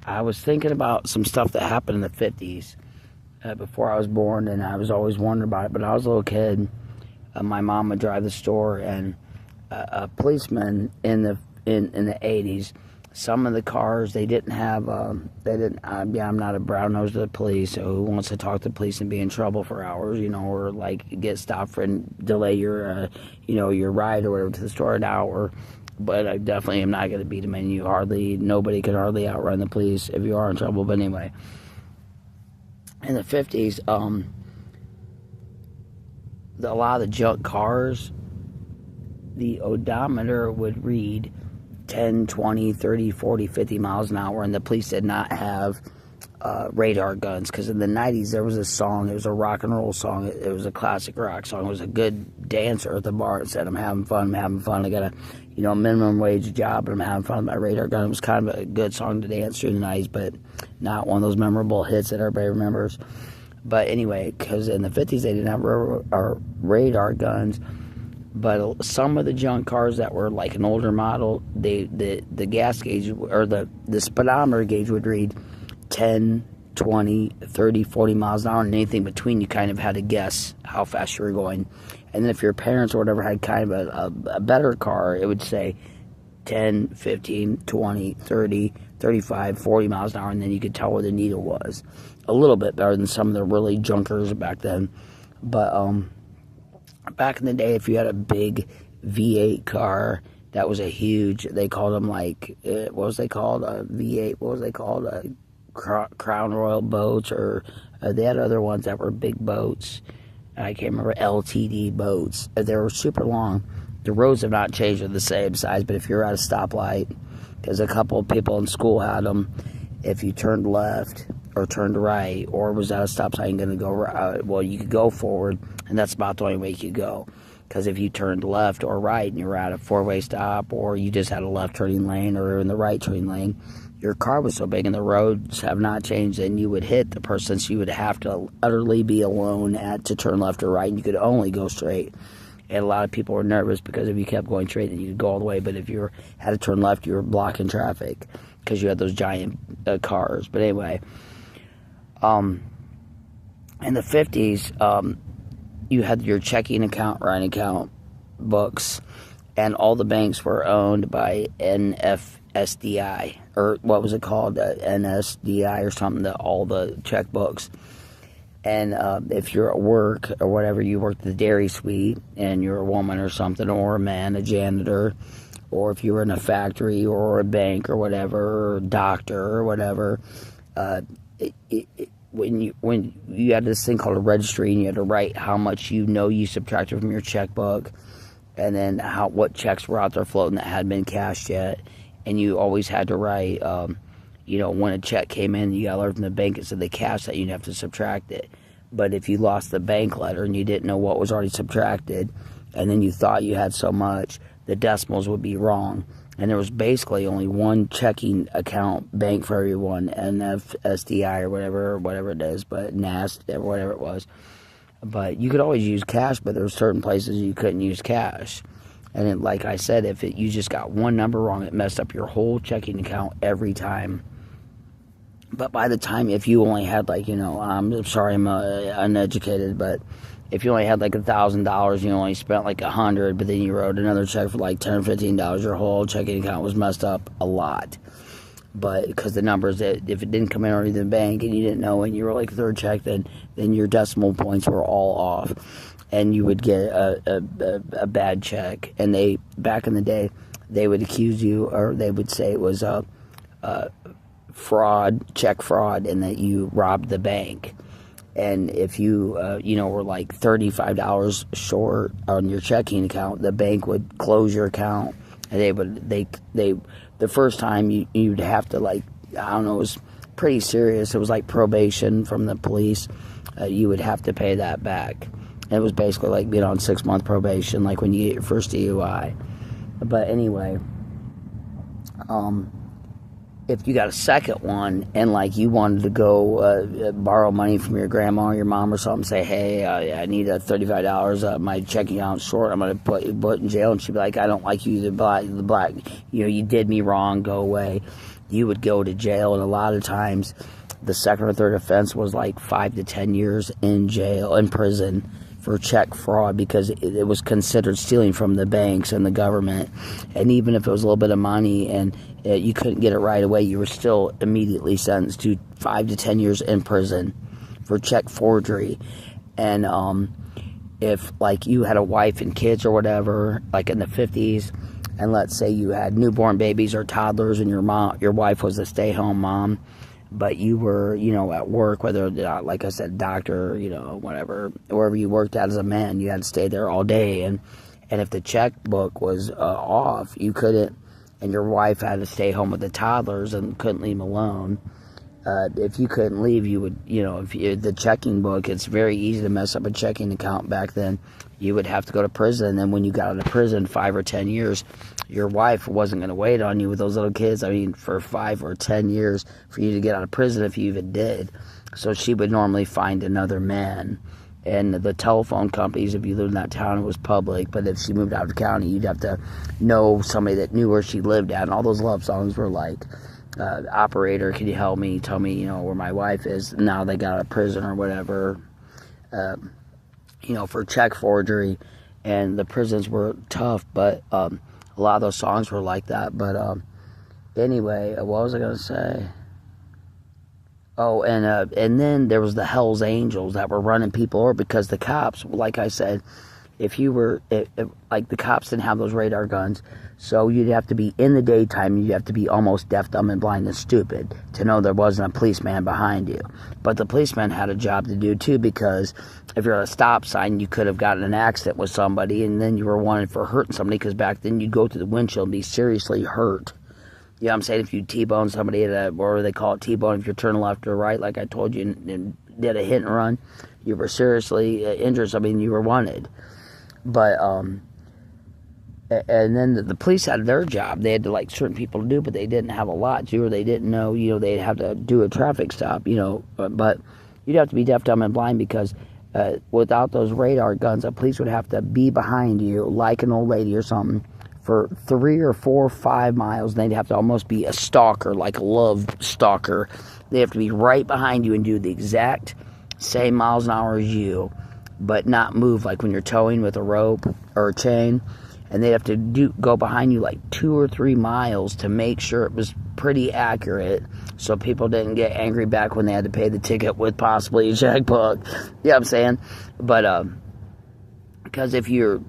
I was thinking about some stuff that happened in the 50s before I was born, and I was always wondering about it. But I was a little kid. My mom would drive the store, and a policeman in the 80s. Some of the cars they didn't have. I'm not a brown nose to the police, so who wants to talk to the police and be in trouble for hours, or like get stopped for and delay your, your ride or whatever to the store an hour. But I definitely am not going to beat them, and nobody can hardly outrun the police if you are in trouble. But anyway, in the 50s, a lot of the junk cars, the odometer would read 10, 20, 30, 40, 50 miles an hour, and the police did not have radar guns, because in the 90s there was a song, it was a rock and roll song, it was a classic rock song, it was a good dancer at the bar. It said, I'm having fun, I got a minimum wage job, but I'm having fun with my radar gun. It was kind of a good song to dance to in the 90s, but not one of those memorable hits that everybody remembers. But anyway, because in the 50s they didn't have radar guns, but some of the junk cars that were like an older model, the gas gauge, or the speedometer gauge would read 10, 20, 30, 40 miles an hour, and anything between you kind of had to guess how fast you were going. And then if your parents or whatever had kind of a better car, it would say 10, 15, 20, 30, 35, 40 miles an hour, and then you could tell where the needle was. A little bit better than some of the really junkers back then. But back in the day, if you had a big V8 car, that was a huge, they called them like, what was they called? A V8, what was they called? Crown Royal boats, or they had other ones that were big boats. I can't remember, LTD boats. They were super long. The roads have not changed, they're the same size, but if you're at a stoplight, because a couple of people in school had them, if you turned left or turned right or was at a stop sign going to go right, well, you could go forward, and that's about the only way you could go. Because if you turned left or right and you were at a four-way stop, or you just had a left turning lane or in the right turning lane, your car was so big and the roads have not changed, and you would hit the person, so you would have to utterly be alone to turn left or right, and you could only go straight. And a lot of people were nervous because if you kept going straight, then you'd go all the way. But if you had to turn left, you were blocking traffic because you had those giant cars. But anyway, in the 50s, you had your checking account, writing account books, and all the banks were owned by NFSDI, or what was it called, NSDI or something, all the checkbooks. And if you're at work or whatever, you work at the dairy suite and you're a woman or something, or a man, a janitor, or if you were in a factory or a bank or whatever, or a doctor or whatever, when you had this thing called a registry, and you had to write how much you subtracted from your checkbook, and then what checks were out there floating that hadn't been cashed yet, and you always had to write, when a check came in, you got a letter from the bank that said they cashed that, you'd have to subtract it. But if you lost the bank letter and you didn't know what was already subtracted, and then you thought you had so much, the decimals would be wrong. And there was basically only one checking account bank for everyone, NFSDI or whatever it is, but NAST or whatever it was. But you could always use cash, but there were certain places you couldn't use cash. And then, like I said, if you just got one number wrong, it messed up your whole checking account every time. But by the time, if you only had I'm sorry, I'm uneducated, but if you only had like $1,000, you only spent like $100, but then you wrote another check for like $10 or $15, your whole checking account was messed up a lot. But because the numbers, if it didn't come in already to the bank and you didn't know, and you wrote like a third check, then your decimal points were all off, and you would get a bad check. And back in the day, they would accuse you, or they would say it was check fraud, and that you robbed the bank. And if you were like $35 short on your checking account, the bank would close your account, and the first time you'd have to, it was pretty serious. It was like probation from the police. You would have to pay that back. And it was basically like being on 6-month probation, like when you get your first DUI. But anyway, if you got a second one, and like you wanted to go borrow money from your grandma or your mom or something, say, hey, I need $35, my checking account's short, I'm going to put you in jail, and she'd be like, I don't like you, the black, you did me wrong, go away. you would go to jail, and a lot of times the second or third offense was like 5 to 10 years in jail, in prison, for check fraud, because it was considered stealing from the banks and the government. And even if it was a little bit of money and you couldn't get it right away, you were still immediately sentenced to 5 to 10 years in prison for check forgery. And if like you had a wife and kids or whatever, like in the 50s, and let's say you had newborn babies or toddlers, and your wife was a stay-home mom, but you were, at work, whether, like I said, doctor, whatever, wherever you worked at as a man, you had to stay there all day. And if the checkbook was off, you couldn't, and your wife had to stay home with the toddlers and couldn't leave them alone. If you couldn't leave, you would, the checking book, it's very easy to mess up a checking account back then. You would have to go to prison. And then when you got out of prison, 5 or 10 years, your wife wasn't going to wait on you with those little kids. I mean, for 5 or 10 years for you to get out of prison, if you even did. So she would normally find another man. And the telephone companies, if you lived in that town, it was public. But if she moved out of the county, you'd have to know somebody that knew where she lived at. And all those love songs were like, operator, can you help me? Tell me, where my wife is. Now they got out of prison or whatever, for check forgery. And the prisons were tough, but a lot of those songs were like that. But anyway, what was I going to say? Oh, and then there was the Hells Angels that were running people over, because the cops, like I said, if the cops didn't have those radar guns, so you'd have to be in the daytime, you'd have to be almost deaf, dumb, and blind and stupid to know there wasn't a policeman behind you. But the policeman had a job to do too, because if you're at a stop sign, you could have gotten an accident with somebody, and then you were wanted for hurting somebody, because back then you'd go through the windshield and be seriously hurt. You know what I'm saying? If you T-bone somebody or they call it T-bone, if you're turning left or right, like I told you, and did a hit and run, you were seriously injured. I mean, you were wanted. But, and then the police had their job. They had to, like, certain people to do, but they didn't have a lot to, or they didn't know, they'd have to do a traffic stop, but you'd have to be deaf, dumb, and blind, because without those radar guns, the police would have to be behind you, like an old lady or something, for 3 or 4 or 5 miles. And they'd have to almost be a stalker, like a love stalker. They have to be right behind you and do the exact same miles an hour as you, but not move, like when you're towing with a rope or a chain. And they'd have to go behind you like 2 or 3 miles to make sure it was pretty accurate, so people didn't get angry back when they had to pay the ticket with possibly a checkbook. You know what I'm saying? But because if your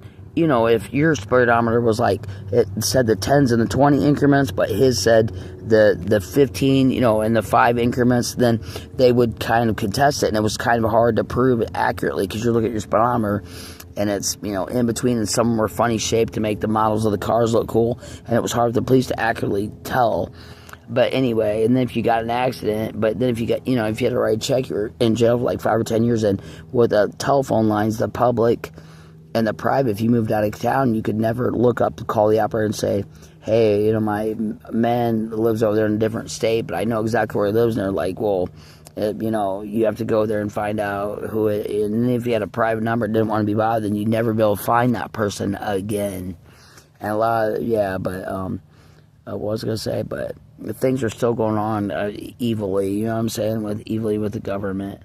speedometer was like, it said the 10s and the 20 increments, but his said the 15, and the 5 increments, then they would kind of contest it, and it was kind of hard to prove it accurately, because you're looking at your speedometer, and it's, in between, and some were funny shaped to make the models of the cars look cool, and it was hard for the police to accurately tell. But anyway, and then if you got an accident, but then if you got, if you had a right check, you were in jail for like 5 or 10 years, and with the telephone lines, the public and the private, if you moved out of town, you could never look up to call the operator and say, hey, my man lives over there in a different state, but I know exactly where he lives. And they're like, well, you have to go there and find out who it is. And if you had a private number, didn't want to be bothered, then you'd never be able to find that person again. And a lot of, what was I going to say? But things are still going on evilly, you know what I'm saying, evilly with the government.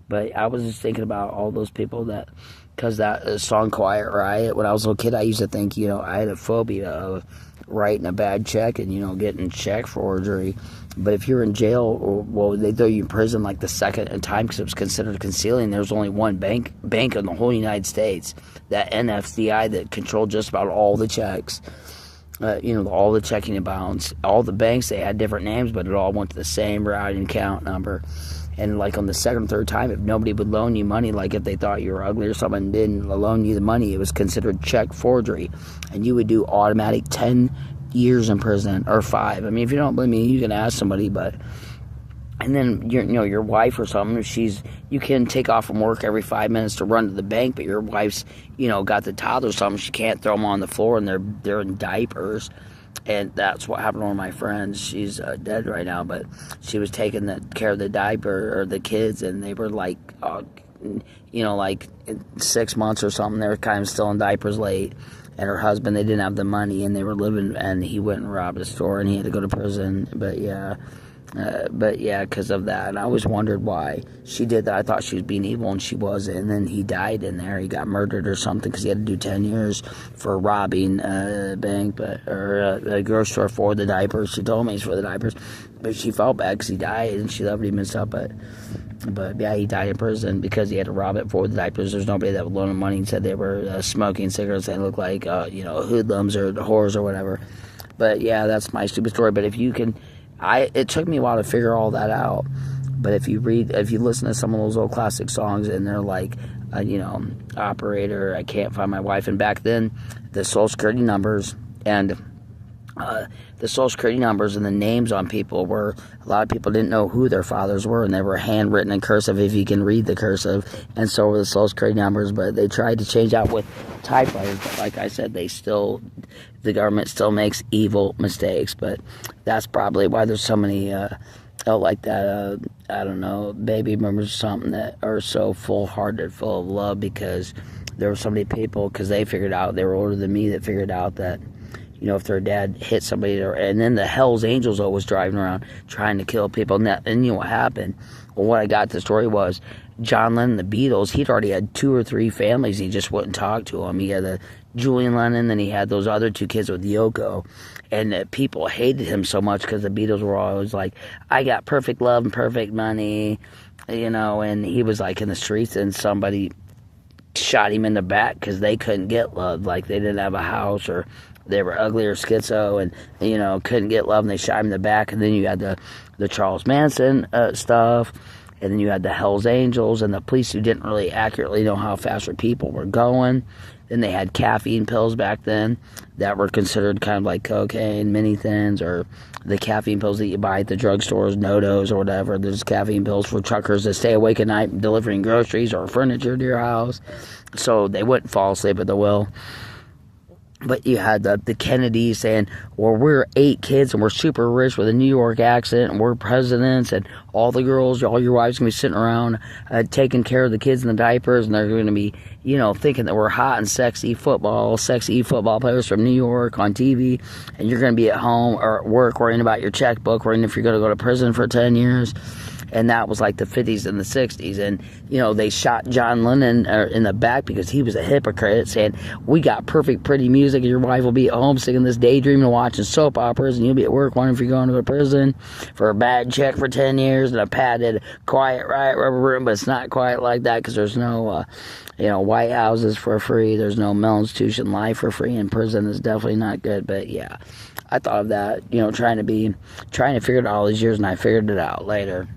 But I was just thinking about all those people that, because that song Quiet Riot, when I was a little kid, I used to think, I had a phobia of writing a bad check and, getting check forgery. But if you're in jail, well, they throw you in prison like the second time, because it was considered concealing. There's only one bank in the whole United States, that NFCI, that controlled just about all the checks. All the checking and balance. All the banks, they had different names, but it all went to the same routing account number. And like on the second or third time, if nobody would loan you money, like if they thought you were ugly or something and didn't loan you the money, it was considered check forgery. And you would do automatic 10 years in prison, or 5. I mean, if you don't believe me, you can ask somebody. But and then your wife or something, you can take off from work every 5 minutes to run to the bank, but your wife's got the toddler or something, she can't throw them on the floor, and they're in diapers. And that's what happened to one of my friends. She's dead right now, but she was taking care of the diaper, or the kids, and they were like, like 6 months or something. They were kind of still in diapers late. and her husband, they didn't have the money, and they were living, and he went and robbed a store, and he had to go to prison. But yeah, because of that. And I always wondered why she did that. I thought she was being evil, and she wasn't. And then he died in there. He got murdered or something because he had to do 10 years for robbing a bank or a grocery store for the diapers. She told me it's for the diapers. But she felt bad because he died, and she loved him and stuff. But yeah, he died in prison because he had to rob it for the diapers. There's nobody that would loan him money and said they were smoking cigarettes and looked like, hoodlums or whores or whatever. But yeah, that's my stupid story. But if you can... it took me a while to figure all that out, but if you listen to some of those old classic songs, and they're like, operator, I can't find my wife, and back then, the Social Security numbers and the names on people were, a lot of people didn't know who their fathers were, and they were handwritten in cursive if you can read the cursive, and so were the Social Security numbers. But they tried to change out with typewriters, but like I said, the government still makes evil mistakes. But that's probably why there's so many baby boomers or something that are so full-hearted, full of love, because there were so many people, because they were older than me, that figured out that, if their dad hit somebody, and then the Hells Angels always driving around trying to kill people. And you know what happened? Well, what I got the story was, John Lennon, the Beatles, he'd already had 2 or 3 families. He just wouldn't talk to them. He had Julian Lennon, then he had those other 2 kids with Yoko. And people hated him so much because the Beatles were always like, I got perfect love and perfect money, and he was like in the streets, and somebody shot him in the back because they couldn't get love. Like, they didn't have a house, or they were ugly or schizo, and couldn't get love, and they shot him in the back. And then you had the Charles Manson stuff, and then you had the Hells Angels and the police who didn't really accurately know how fast people were going. Then they had caffeine pills back then that were considered kind of like cocaine, mini thins, or the caffeine pills that you buy at the drugstores, NoDoz or whatever. There's caffeine pills for truckers that stay awake at night delivering groceries or furniture to your house, so they wouldn't fall asleep at the wheel. But you had the Kennedys saying, well, we're 8 kids and we're super rich with a New York accent, and we're presidents, and all the girls, all your wives going to be sitting around taking care of the kids in the diapers, and they're going to be, thinking that we're hot and sexy football players from New York on TV, and you're going to be at home or at work worrying about your checkbook, worrying if you're going to go to prison for 10 years. And that was like the 50s and the 60s. And, they shot John Lennon in the back because he was a hypocrite, saying, we got perfect, pretty music, and your wife will be at home singing this daydreaming and watching soap operas, and you'll be at work wondering if you're going to go to prison for a bad check for 10 years and a padded, quiet, riot rubber room. But it's not quite like that, because there's no, White Houses for free. There's no mental institution life for free, and prison is definitely not good. But yeah, I thought of that, trying to figure it out all these years, and I figured it out later.